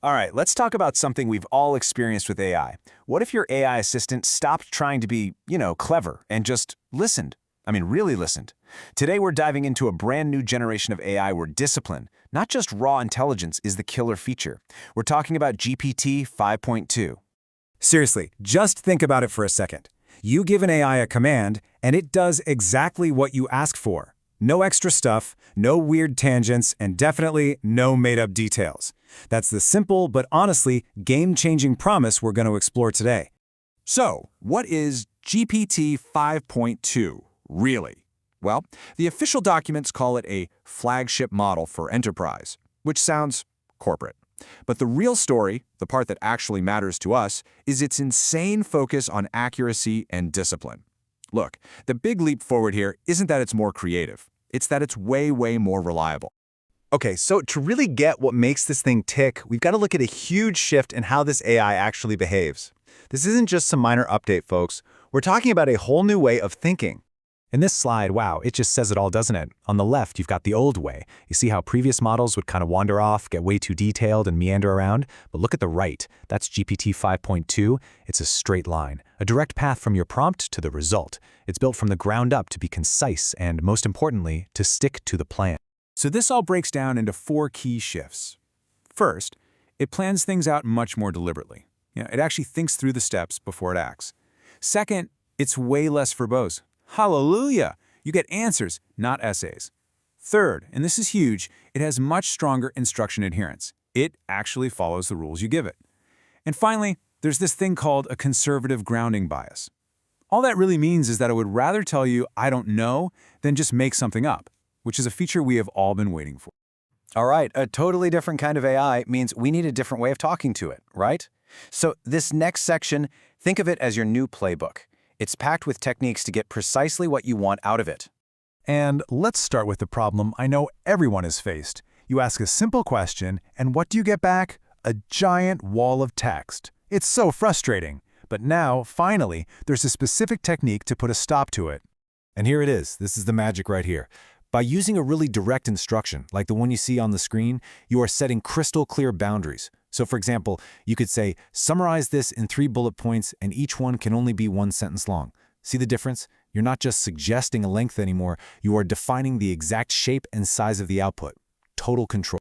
All right, let's talk about something we've all experienced with AI. What if your AI assistant stopped trying to be, clever and just listened? I mean, really listened. Today, we're diving into a brand new generation of AI where discipline, not just raw intelligence, is the killer feature. We're talking about GPT 5.2. Seriously, just think about it for a second. You give an AI a command, and it does exactly what you ask for. No extra stuff, no weird tangents, and definitely no made-up details. That's the simple but honestly game-changing promise we're going to explore today. So, what is GPT 5.2 really? Well, the official documents call it a flagship model for enterprise, which sounds corporate. But the real story, the part that actually matters to us, is its insane focus on accuracy and discipline. Look, the big leap forward here isn't that it's more creative. It's that it's way, way more reliable. Okay, so to really get what makes this thing tick, we've got to look at a huge shift in how this AI actually behaves. This isn't just some minor update, folks. We're talking about a whole new way of thinking. In this slide, wow, it just says it all, doesn't it? On the left, you've got the old way. You see how previous models would kind of wander off, get way too detailed, and meander around? But look at the right. That's GPT 5.2. It's a straight line, a direct path from your prompt to the result. It's built from the ground up to be concise and, most importantly, to stick to the plan. So this all breaks down into 4 key shifts. First, it plans things out much more deliberately. It actually thinks through the steps before it acts. Second, it's way less verbose. Hallelujah! You get answers, not essays. Third, and this is huge, it has much stronger instruction adherence. It actually follows the rules you give it. And finally, there's this thing called a conservative grounding bias. All that really means is that it would rather tell you, I don't know, than just make something up, which is a feature we have all been waiting for. All right, a totally different kind of AI means we need a different way of talking to it, right? So this next section, think of it as your new playbook. It's packed with techniques to get precisely what you want out of it. And let's start with the problem I know everyone has faced. You ask a simple question, and what do you get back? A giant wall of text. It's so frustrating. But now, finally, there's a specific technique to put a stop to it. And here it is. This is the magic right here. By using a really direct instruction, like the one you see on the screen, you are setting crystal clear boundaries. So for example, you could say, summarize this in 3 bullet points, and each one can only be 1 sentence long. See the difference? You're not just suggesting a length anymore, you are defining the exact shape and size of the output. Total control.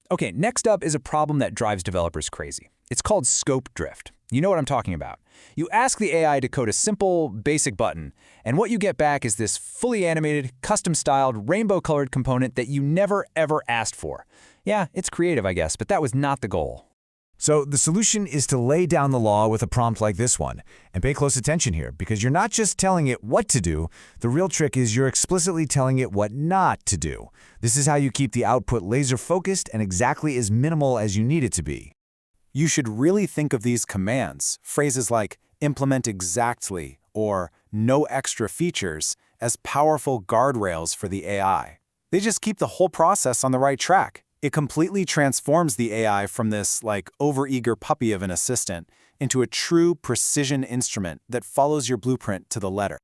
Okay, next up is a problem that drives developers crazy. It's called scope drift. You know what I'm talking about. You ask the AI to code a simple, basic button, and what you get back is this fully animated, custom-styled, rainbow-colored component that you never, ever asked for. Yeah, it's creative, I guess, but that was not the goal. So the solution is to lay down the law with a prompt like this one. And pay close attention here, because you're not just telling it what to do. The real trick is you're explicitly telling it what not to do. This is how you keep the output laser-focused and exactly as minimal as you need it to be. You should really think of these commands, phrases like implement exactly or no extra features, as powerful guardrails for the AI. They just keep the whole process on the right track. It completely transforms the AI from this, overeager puppy of an assistant into a true precision instrument that follows your blueprint to the letter.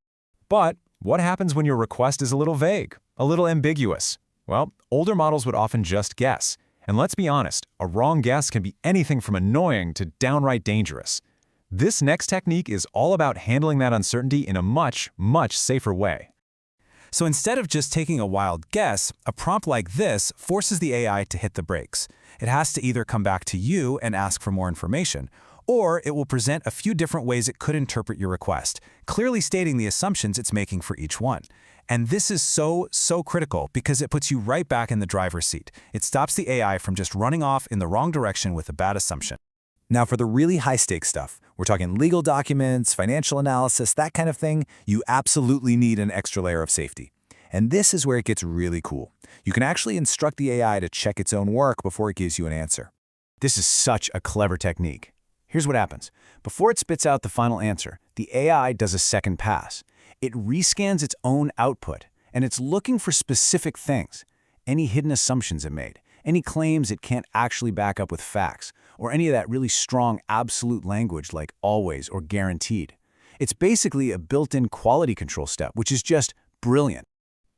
But what happens when your request is a little vague, a little ambiguous? Well, older models would often just guess. And let's be honest, a wrong guess can be anything from annoying to downright dangerous. This next technique is all about handling that uncertainty in a much, much safer way. So instead of just taking a wild guess, a prompt like this forces the AI to hit the brakes. It has to either come back to you and ask for more information, or it will present a few different ways it could interpret your request, clearly stating the assumptions it's making for each one. And this is so critical because it puts you right back in the driver's seat. It stops the AI from just running off in the wrong direction with a bad assumption. Now for the really high-stakes stuff, we're talking legal documents, financial analysis, that kind of thing, you absolutely need an extra layer of safety. And this is where it gets really cool. You can actually instruct the AI to check its own work before it gives you an answer. This is such a clever technique. Here's what happens. Before it spits out the final answer, the AI does a second pass. It rescans its own output, and it's looking for specific things. Any hidden assumptions it made, any claims it can't actually back up with facts, or any of that really strong absolute language like always or guaranteed. It's basically a built-in quality control step, which is just brilliant.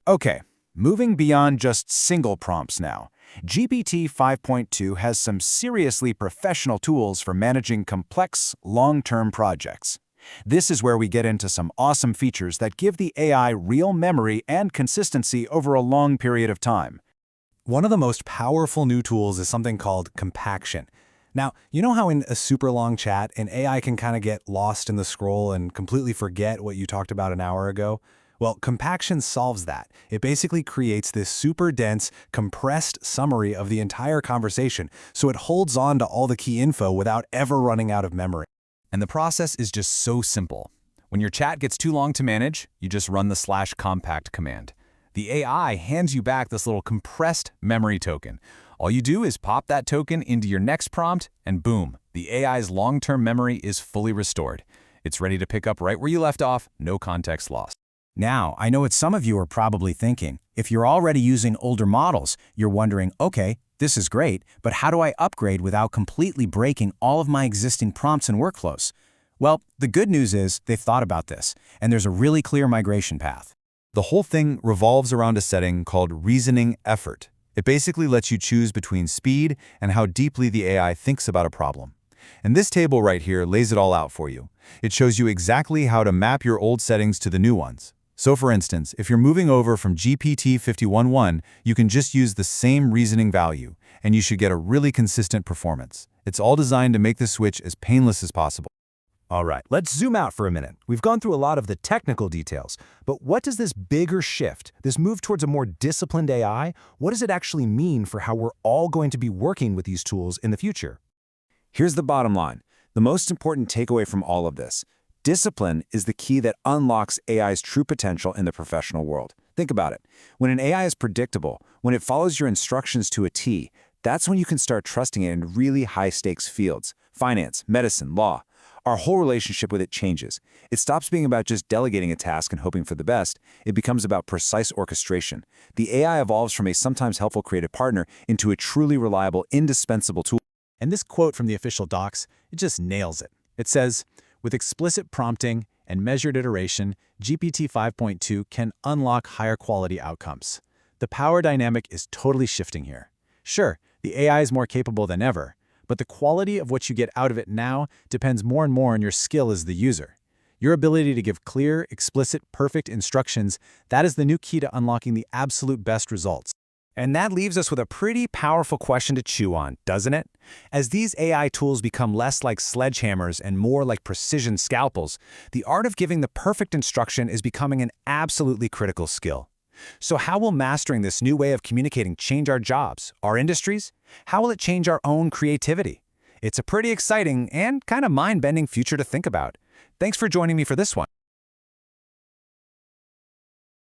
Okay, moving beyond just single prompts now. GPT 5.2 has some seriously professional tools for managing complex, long-term projects. This is where we get into some awesome features that give the AI real memory and consistency over a long period of time. One of the most powerful new tools is something called compaction. Now, you know how in a super long chat, an AI can kind of get lost in the scroll and completely forget what you talked about an hour ago? Well, compaction solves that. It basically creates this super dense, compressed summary of the entire conversation, so it holds on to all the key info without ever running out of memory. And the process is just so simple. When your chat gets too long to manage, you just run the /compact command. The AI hands you back this little compressed memory token. All you do is pop that token into your next prompt, and boom, the AI's long-term memory is fully restored. It's ready to pick up right where you left off, no context lost. Now, I know what some of you are probably thinking. If you're already using older models, you're wondering, okay, this is great, but how do I upgrade without completely breaking all of my existing prompts and workflows? Well, the good news is they've thought about this, and there's a really clear migration path. The whole thing revolves around a setting called reasoning effort. It basically lets you choose between speed and how deeply the AI thinks about a problem. And this table right here lays it all out for you. It shows you exactly how to map your old settings to the new ones. So for instance, if you're moving over from GPT-5.2 you can just use the same reasoning value, and you should get a really consistent performance. It's all designed to make the switch as painless as possible. All right, let's zoom out for a minute. We've gone through a lot of the technical details, but what does this bigger shift, this move towards a more disciplined AI, what does it actually mean for how we're all going to be working with these tools in the future? Here's the bottom line, the most important takeaway from all of this. Discipline is the key that unlocks AI's true potential in the professional world. Think about it. When an AI is predictable, when it follows your instructions to a T, that's when you can start trusting it in really high-stakes fields, finance, medicine, law. Our whole relationship with it changes. It stops being about just delegating a task and hoping for the best. It becomes about precise orchestration. The AI evolves from a sometimes helpful creative partner into a truly reliable, indispensable tool. And this quote from the official docs, it just nails it. It says, with explicit prompting and measured iteration, GPT 5.2 can unlock higher quality outcomes. The power dynamic is totally shifting here. Sure, the AI is more capable than ever, but the quality of what you get out of it now depends more and more on your skill as the user. Your ability to give clear, explicit, perfect instructions, that is the new key to unlocking the absolute best results. And that leaves us with a pretty powerful question to chew on, doesn't it? As these AI tools become less like sledgehammers and more like precision scalpels, the art of giving the perfect instruction is becoming an absolutely critical skill. So how will mastering this new way of communicating change our jobs, our industries? How will it change our own creativity? It's a pretty exciting and kind of mind-bending future to think about. Thanks for joining me for this one.